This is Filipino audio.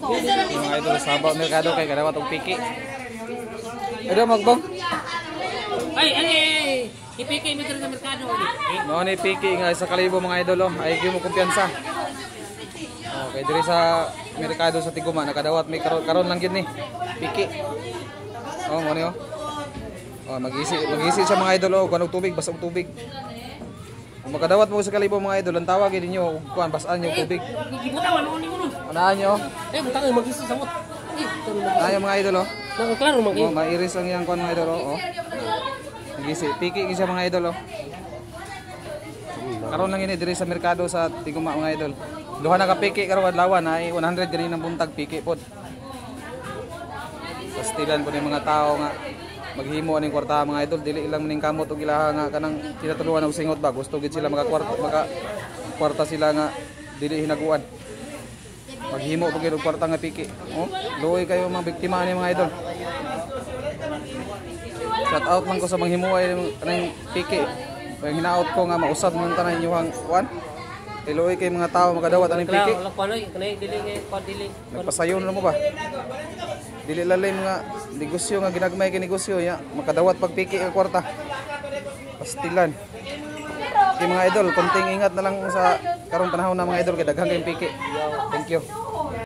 Mga idol sa Sabao Merkado kay kadawat og piki. Ado magbong. Ay, ipiki mo sa merkado. Mao ni piki nga sa kalibo mga idol ay gyud mo kumpiyansa. Okay, diri sa merkado sa Tiguma nakadawat may karon lang gyud ni piki. Oh, mo ni oh. Oh, mag-isi sa mga idol oh, kunog tubig, basta og tubig. Kung makadawat mo sa kalibo mga idol, ang tawag ninyo og kuan basaan yung tubig. Gibutawan mo ni mo. Unahan nyo. Butang mag-isi sa mot. Ayo mga idol oh. Klaro mag. Oh, mairis ang iyang kuan mga idol oh. Mag-isi, piki gisa mga idol oh. Karon lang ini diri sa merkado sa Tiguma mga idol. Duha na ka piki karon adlaw ay 100 gani ng buntag piki pod. Pastilan po ng mga tao nga maghimo aning kwarta mga idol, dili ilang maning kamot og ilaha nga kanang tinatuluan og singot ba, gusto gid sila kwarta sila nga dili hinaguan. Maghimo pag og kwarta nga piki. Oh, luoy kayo mga biktima ni mga idol. Shout out man ko sa manghimuay kanang piki. Kaya hinaot ko nga mausab man tanan inyong kuan. Luoy kay mga tao makadawat aning piki. Kanay dili nga dili. Nagpasayon lang mo ba? Dili lalim nga negosyo nga ginagmay kay negosyo ya, makadawat pag piki ka kwarta. Pastilan. Kay mga idol, konting ingat na lang sa karong panahon na mga idol kay daghang kay piki. Thank you.